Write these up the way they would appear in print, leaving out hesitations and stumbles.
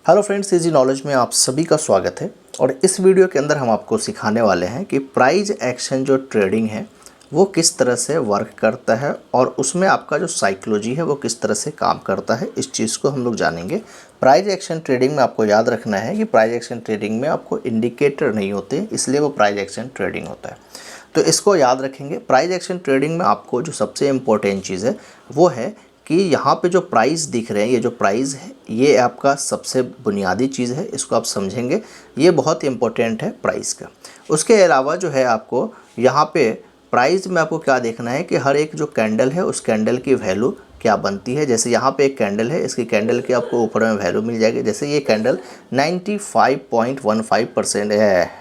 Hello friends, easy knowledge में आप सभी का स्वागत है। और इस वीडियो के अंदर हम आपको सिखाने वाले हैं कि प्राइस एक्शन जो ट्रेडिंग है वो किस तरह से वर्क करता है और उसमें आपका जो साइकोलॉजी है वो किस तरह से काम करता है। इस चीज़ को हम लोग जानेंगे। प्राइस एक्शन ट्रेडिंग में आपको याद रखना है कि प्राइस एक्शन ट्रेडिंग में आपको इंडिकेटर नहीं होते, इसलिए वो प्राइस एक्शन ट्रेडिंग होता है। तो इसको याद रखेंगे। प्राइस एक्शन ट्रेडिंग में आपको जो सबसे इम्पोर्टेंट चीज़ है वो है कि यहाँ पे जो प्राइस दिख रहे हैं, ये जो प्राइस है ये आपका सबसे बुनियादी चीज़ है, इसको आप समझेंगे, ये बहुत इम्पोर्टेंट है प्राइस का। उसके अलावा जो है आपको यहाँ पे प्राइस में आपको क्या देखना है कि हर एक जो कैंडल है उस कैंडल की वैल्यू क्या बनती है। जैसे यहाँ पे एक कैंडल है, इसकी कैंडल की आपको ऊपर में वैल्यू मिल जाएगी। जैसे ये कैंडल 95.15% है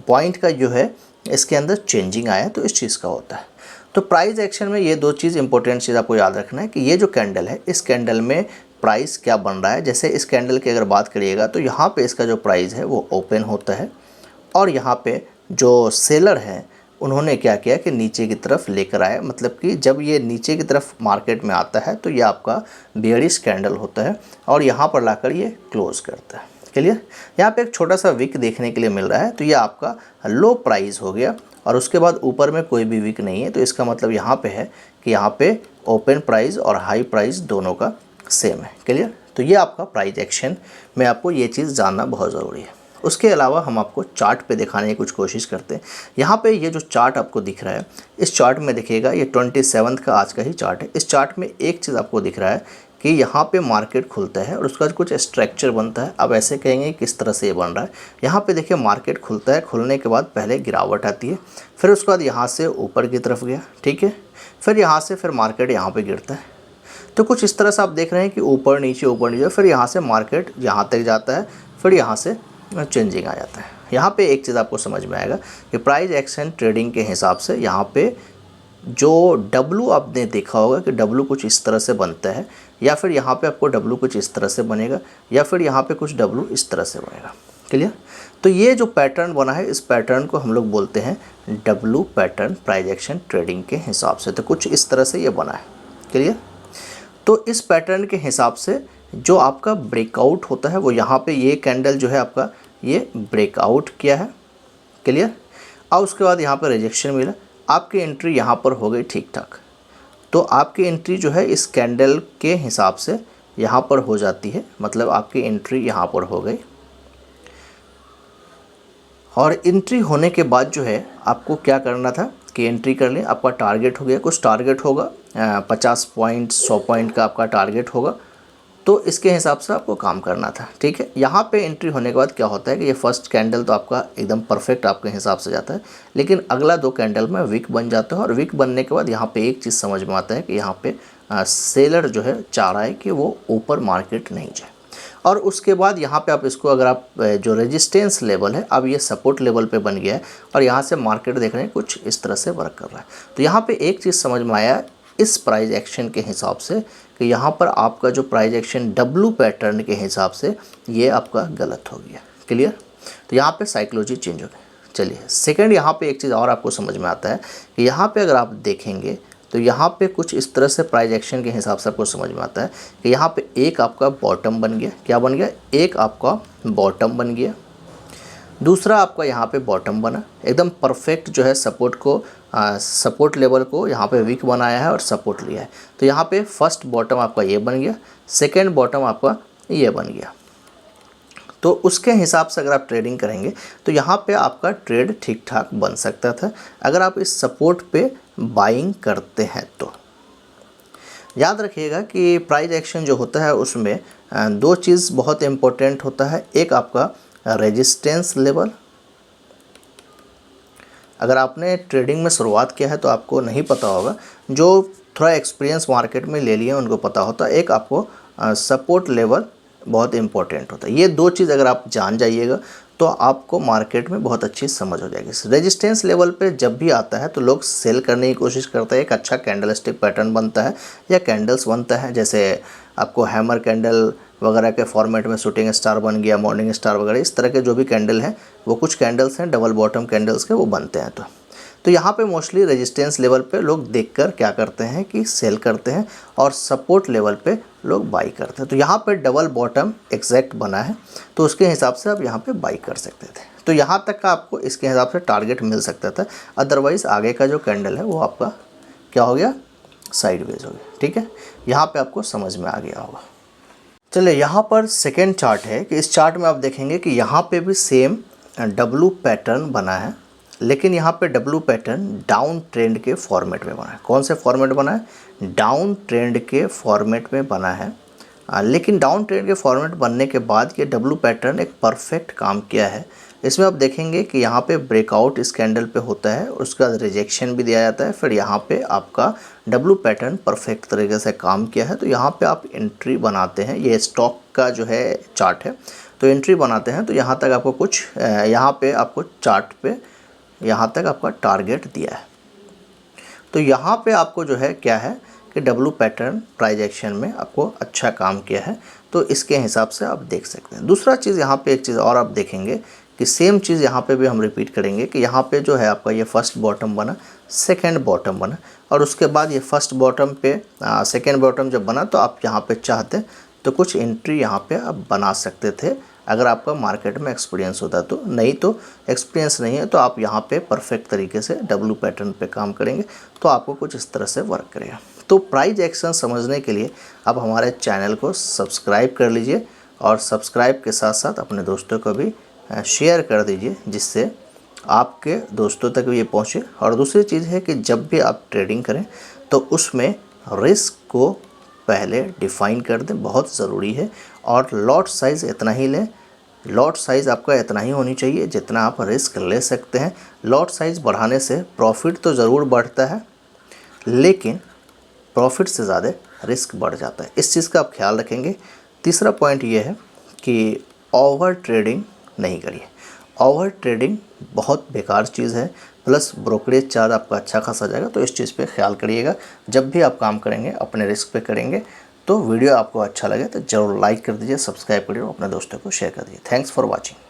पॉइंट का जो है इसके अंदर चेंजिंग आया, तो इस चीज़ का होता है। तो प्राइस एक्शन में ये दो चीज़ इंपॉर्टेंट चीज़ आपको याद रखना है कि ये जो कैंडल है इस कैंडल में प्राइस क्या बन रहा है। जैसे इस कैंडल की अगर बात करिएगा तो यहाँ पे इसका जो प्राइस है वो ओपन होता है और यहाँ पे जो सेलर हैं उन्होंने क्या किया कि नीचे की तरफ लेकर आए। मतलब कि जब ये नीचे की तरफ मार्केट में आता है तो ये आपका बेयरिश कैंडल होता है और यहाँ पर लाकर ये क्लोज़ करता है। क्लियर। यहाँ पे एक छोटा सा विक देखने के लिए मिल रहा है, तो ये आपका लो प्राइस हो गया और उसके बाद ऊपर में कोई भी विक नहीं है। तो इसका मतलब यहाँ पे है कि यहाँ पे ओपन प्राइस और हाई प्राइस दोनों का सेम है। क्लियर। तो ये आपका प्राइस एक्शन में आपको ये चीज़ जानना बहुत ज़रूरी है। उसके अलावा हम आपको चार्ट पे दिखाने की कुछ कोशिश करते हैं। यहाँ पे ये जो चार्ट आपको दिख रहा है, इस चार्ट में देखिएगा ये 27 का आज का ही चार्ट है। इस चार्ट में एक चीज़ आपको दिख रहा है कि यहाँ पे मार्केट खुलता है और उसका कुछ स्ट्रक्चर बनता है। अब ऐसे कहेंगे किस तरह से ये बन रहा है। यहाँ पे देखिए मार्केट खुलता है, खुलने के बाद पहले गिरावट आती है, फिर उसके बाद यहाँ से ऊपर की तरफ गया, ठीक है, फिर यहाँ से फिर मार्केट यहाँ पे गिरता है। तो कुछ इस तरह से आप देख रहे हैं कि ऊपर नीचे, फिर यहाँ से मार्केट यहाँ तक जाता है, फिर यहाँ से चेंजिंग आ जाता है। यहाँ पे एक चीज़ आपको समझ में आएगा कि प्राइस एक्शन ट्रेडिंग के हिसाब से यहाँ पे जो W आपने देखा होगा कि W कुछ इस तरह से बनता है, या फिर यहाँ पे आपको W कुछ इस तरह से बनेगा, या फिर यहाँ पे कुछ W इस तरह से बनेगा। क्लियर। तो ये जो पैटर्न बना है इस पैटर्न को हम लोग बोलते हैं W pattern price action trading के हिसाब से। तो कुछ इस तरह से ये बना है। क्लियर। तो इस पैटर्न के हिसाब से जो आपका ब्रेकआउट होता है वो यहाँ पे ये कैंडल जो है आपका ये ब्रेकआउट किया है। क्लियर। और उसके बाद यहाँ पर रिजेक्शन मिला, आपकी एंट्री यहाँ पर हो गई ठीक ठाक। तो आपकी एंट्री जो है इस कैंडल के हिसाब से यहाँ पर हो जाती है, मतलब आपकी एंट्री यहाँ पर हो गई। और एंट्री होने के बाद जो है आपको क्या करना था कि एंट्री कर लें। आपका टारगेट हो गया, कुछ टारगेट होगा 50 पॉइंट 100 पॉइंट का आपका टारगेट होगा, तो इसके हिसाब से आपको काम करना था। ठीक है। यहाँ पे एंट्री होने के बाद क्या होता है कि ये फर्स्ट कैंडल तो आपका एकदम परफेक्ट आपके हिसाब से जाता है, लेकिन अगला दो कैंडल में विक बन जाता है। और विक बनने के बाद यहाँ पे एक चीज़ समझ में आता है कि यहाँ पे सेलर जो है चाह रहा है कि वो ऊपर मार्केट नहीं जाए। और उसके बाद यहाँ पे आप इसको अगर आप जो रेजिस्टेंस लेवल है अब ये सपोर्ट लेवल पे बन गया है और यहाँ से मार्केट देख रहे हैं कुछ इस तरह से वर्क कर रहा है। तो यहाँ पे एक चीज़ समझ में आया इस प्राइस एक्शन के हिसाब से कि यहाँ पर आपका जो प्राइस एक्शन W पैटर्न के हिसाब से ये आपका गलत हो गया। क्लियर। तो यहाँ पे साइकोलॉजी चेंज हो गई। चलिए सेकंड, यहाँ पे एक चीज़ और आपको समझ में आता है कि यहाँ पे अगर आप देखेंगे तो यहाँ पे कुछ इस तरह से प्राइस एक्शन के हिसाब से आपको समझ में आता है कि यहाँ पे एक आपका बॉटम बन गया। क्या बन गया? एक आपका बॉटम बन गया, दूसरा आपका यहाँ पे बॉटम बना, एकदम परफेक्ट जो है सपोर्ट को सपोर्ट लेवल को यहाँ पे वीक बनाया है और सपोर्ट लिया है। तो यहाँ पे फर्स्ट बॉटम आपका ये बन गया, सेकंड बॉटम आपका ये बन गया। तो उसके हिसाब से अगर आप ट्रेडिंग करेंगे तो यहाँ पे आपका ट्रेड ठीक ठाक बन सकता था अगर आप इस सपोर्ट पे बाइंग करते हैं। तो याद रखिएगा कि प्राइस एक्शन जो होता है उसमें दो चीज़ बहुत इम्पोर्टेंट होता है। एक आपका रेजिस्टेंस लेवल। अगर आपने ट्रेडिंग में शुरुआत किया है तो आपको नहीं पता होगा, जो थोड़ा एक्सपीरियंस मार्केट में ले लिए उनको पता होता है। एक आपको सपोर्ट लेवल बहुत इंपॉर्टेंट होता है। ये दो चीज़ अगर आप जान जाइएगा तो आपको मार्केट में बहुत अच्छी समझ हो जाएगी। रेजिस्टेंस लेवल पे जब भी आता है तो लोग सेल करने की कोशिश करते हैं। एक अच्छा कैंडलस्टिक पैटर्न बनता है या कैंडल्स बनता है, जैसे आपको हैमर कैंडल वगैरह के फॉर्मेट में शूटिंग स्टार बन गया, मॉर्निंग स्टार वगैरह, इस तरह के जो भी कैंडल हैं वो कुछ कैंडल्स हैं डबल बॉटम कैंडल्स के, वो बनते हैं। तो यहाँ पे मोस्टली रेजिस्टेंस लेवल पे लोग देखकर क्या करते हैं कि सेल करते हैं और सपोर्ट लेवल पे लोग बाई करते हैं। तो यहाँ पे डबल बॉटम एग्जैक्ट बना है, तो उसके हिसाब से आप यहाँ पे बाई कर सकते थे। तो यहाँ तक का आपको इसके हिसाब से टारगेट मिल सकता था, अदरवाइज़ आगे का जो कैंडल है वो आपका क्या हो गया, साइडवेज हो गया। ठीक है, यहाँ पे आपको समझ में आ गया होगा। चलिए यहाँ पर सेकेंड चार्ट है कि इस चार्ट में आप देखेंगे कि यहाँ पे भी सेम डब्लू पैटर्न बना है, लेकिन यहाँ पे डब्लू पैटर्न डाउन ट्रेंड के फॉर्मेट में बना है। कौन से फॉर्मेट बना है, डाउन ट्रेंड के फॉर्मेट में बना है। लेकिन डाउन ट्रेंड के फॉर्मेट बनने के बाद ये डब्लू पैटर्न एक परफेक्ट काम किया है। इसमें आप देखेंगे कि यहाँ पे ब्रेकआउट इस कैंडल पे होता है, उसका रिजेक्शन भी दिया जाता है, फिर यहाँ पे आपका डब्लू पैटर्न परफेक्ट तरीके से काम किया है। तो यहाँ पे आप एंट्री बनाते हैं, ये स्टॉक का जो है चार्ट है, तो एंट्री बनाते हैं तो यहाँ तक आपको कुछ यहाँ पे आपको चार्ट पे यहाँ तक आपका टारगेट दिया है। तो यहाँ पे आपको जो है क्या है कि डब्लू पैटर्न प्राइस एक्शन में आपको अच्छा काम किया है, तो इसके हिसाब से आप देख सकते हैं। दूसरा चीज़ यहाँ पे एक चीज़ और आप देखेंगे कि सेम चीज़ यहाँ पे भी हम रिपीट करेंगे कि यहाँ पे जो है आपका ये फर्स्ट बॉटम बना, सेकंड बॉटम बना, और उसके बाद ये फर्स्ट बॉटम पे सेकंड बॉटम जब बना तो आप यहाँ पे चाहते तो कुछ एंट्री यहाँ पे आप बना सकते थे अगर आपका मार्केट में एक्सपीरियंस होता तो। नहीं तो एक्सपीरियंस नहीं है तो आप यहाँ पे परफेक्ट तरीके से डब्लू पैटर्न पे काम करेंगे तो आपको कुछ इस तरह से वर्क करेगा। तो प्राइस एक्शन समझने के लिए आप हमारे चैनल को सब्सक्राइब कर लीजिए और सब्सक्राइब के साथ साथ अपने दोस्तों को भी शेयर कर दीजिए, जिससे आपके दोस्तों तक भी ये पहुँचे। और दूसरी चीज़ है कि जब भी आप ट्रेडिंग करें तो उसमें रिस्क को पहले डिफ़ाइन कर दें, बहुत ज़रूरी है। और लॉट साइज़ इतना ही लें, लॉट साइज़ आपका इतना ही होनी चाहिए जितना आप रिस्क ले सकते हैं। लॉट साइज़ बढ़ाने से प्रॉफिट तो ज़रूर बढ़ता है, लेकिन प्रॉफिट से ज़्यादा रिस्क बढ़ जाता है। इस चीज़ का आप ख्याल रखेंगे। तीसरा पॉइंट ये है कि ओवर ट्रेडिंग नहीं करिए। ओवर ट्रेडिंग बहुत बेकार चीज़ है, प्लस ब्रोकरेज चार्ज आपका अच्छा खासा जाएगा। तो इस चीज़ पे ख्याल करिएगा। जब भी आप काम करेंगे अपने रिस्क पे करेंगे। तो वीडियो आपको अच्छा लगे तो ज़रूर लाइक कर दीजिए, सब्सक्राइब करिए और अपने दोस्तों को शेयर कर दीजिए। Thanks for watching.